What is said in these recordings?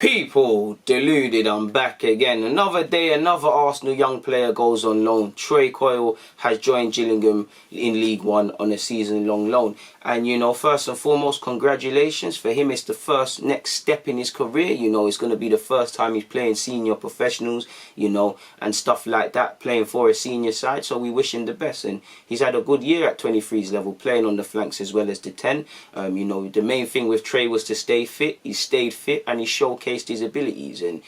People, deluded, I'm back again. Another day, another Arsenal young player goes on loan. Trae Coyle has joined Gillingham in League One on a season-long loan. And, you know, first and foremost, congratulations. For him, it's the first next step in his career. You know, it's going to be the first time he's playing senior professionals, you know, and stuff like that, playing for a senior side. So we wish him the best. And he's had a good year at 23's level, playing on the flanks as well as the 10. You know, the main thing with Trae was to stay fit. He stayed fit and he showcased his abilities, and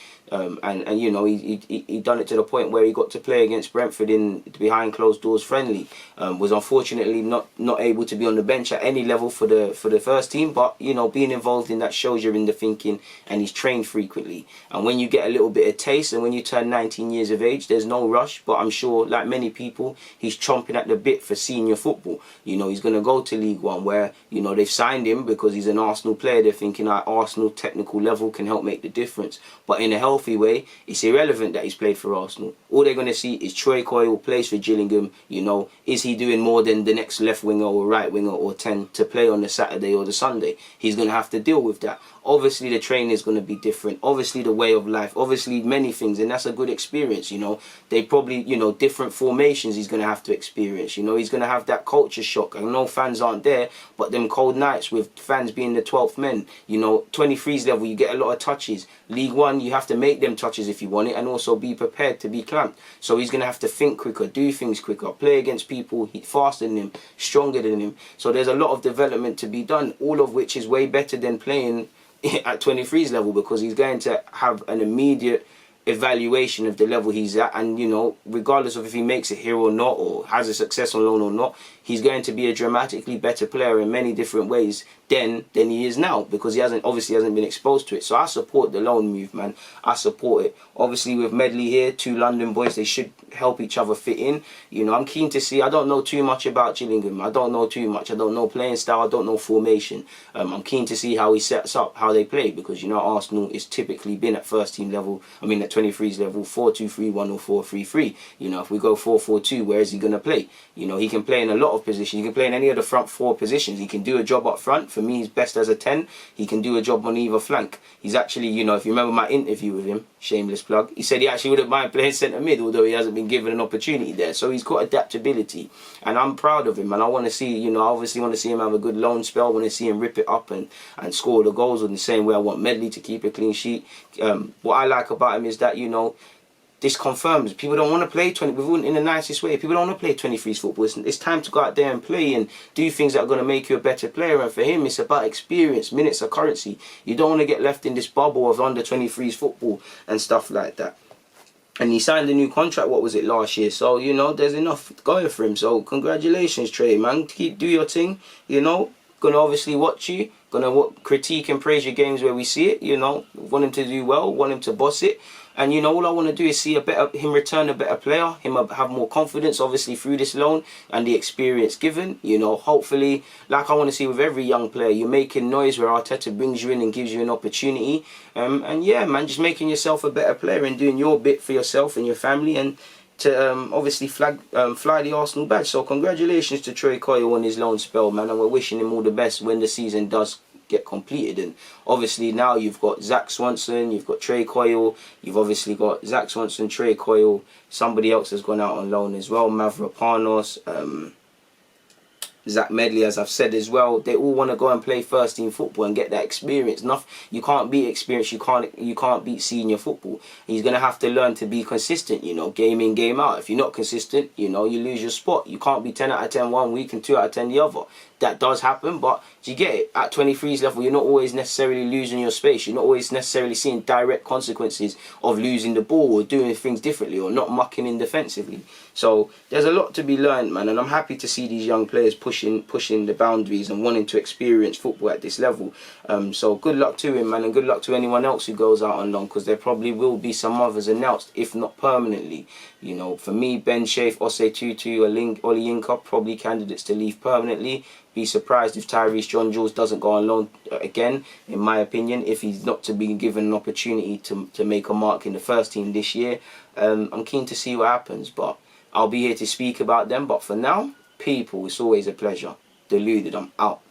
you know, he done it to the point where he got to play against Brentford in behind closed doors friendly. Was unfortunately not able to be on the bench at any level for the first team, but you know, being involved in that shows you're in the thinking, and he's trained frequently. And when you get a little bit of taste, and when you turn 19 years of age, there's no rush, but I'm sure, like many people, he's chomping at the bit for senior football. You know, he's going to go to League One, where, you know, they've signed him because he's an Arsenal player. They're thinking our Arsenal technical level can help make the difference, but in a healthy way, it's irrelevant that he's played for Arsenal. All they're going to see is Trae Coyle plays for Gillingham. You know, is he doing more than the next left winger or right winger or 10 to play on the Saturday or the Sunday? He's going to have to deal with that. Obviously, the training is going to be different. Obviously, the way of life. Obviously, many things, and that's a good experience. You know, they probably, you know, different formations he's going to have to experience. You know, he's going to have that culture shock. I know fans aren't there, but them cold nights with fans being the 12th men. You know, 23's level, you get a lot of touches. League One, you have to make them touches if you want it, and also be prepared to be clamped. So he's going to have to think quicker, do things quicker, play against people faster than him, stronger than him. So there's a lot of development to be done, all of which is way better than playing at 23's level, because he's going to have an immediate evaluation of the level he's at, and you know, regardless of if he makes it here or not, or has a success on loan or not, he's going to be a dramatically better player in many different ways than he is now, because he obviously hasn't been exposed to it. So I support the loan move, man. I support it. Obviously with Medley here, two London boys, they should help each other fit in. You know, I'm keen to see. I don't know too much about Gillingham. I don't know too much. I don't know playing style. I don't know formation. I'm keen to see how he sets up, how they play, because you know, Arsenal is typically been at first team level, I mean at 23's level, 4-2-3-1 or 4-3-3. You know, if we go 4-4-2, where is he going to play? You know, he can play in a lot of positions. He can play in any of the front four positions. He can do a job up front. For me, he's best as a 10. He can do a job on either flank. He's actually, you know, if you remember my interview with him, shameless plug, he said he actually wouldn't mind playing centre mid, although he hasn't been given an opportunity there. So he's got adaptability, and I'm proud of him, and I want to see, you know, I obviously want to see him have a good loan spell. I want to see him rip it up and score the goals in the same way I want Medley to keep a clean sheet. What I like about him is that, you know, this confirms people don't want to play 20 in the nicest way. People don't want to play 23's football. It's time to go out there and play and do things that are going to make you a better player. And for him, it's about experience. Minutes are currency. You don't want to get left in this bubble of under 23's football and stuff like that. And he signed a new contract, what was it, last year? So, you know, there's enough going for him. So, congratulations, Trae, man. Do your thing, you know. Gonna obviously watch you. Gonna critique and praise your games where we see it, you know. Want him to do well, want him to boss it. And, you know, all I want to do is see him return a better player, him have more confidence, obviously, through this loan and the experience given. You know, hopefully, like I want to see with every young player, you're making noise where Arteta brings you in and gives you an opportunity. And, yeah, man, just making yourself a better player and doing your bit for yourself and your family, and to obviously fly the Arsenal badge. So congratulations to Trae Coyle on his loan spell, man, and we're wishing him all the best when the season does get completed. And obviously now you've got Zach Swanson, you've got Trae Coyle, you've obviously got Zach Swanson, Trae Coyle, somebody else has gone out on loan as well, Mavropanos, Zach Medley, as I've said as well. They all want to go and play first team football and get that experience. You can't beat experience, you can't beat senior football. He's going to have to learn to be consistent, you know, game in, game out. If you're not consistent, you know, you lose your spot. You can't be 10 out of 10 one week and 2 out of 10 the other. That does happen, but do you get it? At 23's level, you're not always necessarily losing your space. You're not always necessarily seeing direct consequences of losing the ball or doing things differently or not mucking in defensively. So there's a lot to be learned, man, and I'm happy to see these young players pushing the boundaries and wanting to experience football at this level. So good luck to him, man, and good luck to anyone else who goes out on loan, because there probably will be some others announced, if not permanently. You know, for me, Ben Shafe, Osei Tutu, Oli Inca, probably candidates to leave permanently. Be surprised if Tyrese John Jules doesn't go on loan again, in my opinion, if he's not to be given an opportunity to make a mark in the first team this year. I'm keen to see what happens, but I'll be here to speak about them. But for now, people, it's always a pleasure. Deluded, I'm out.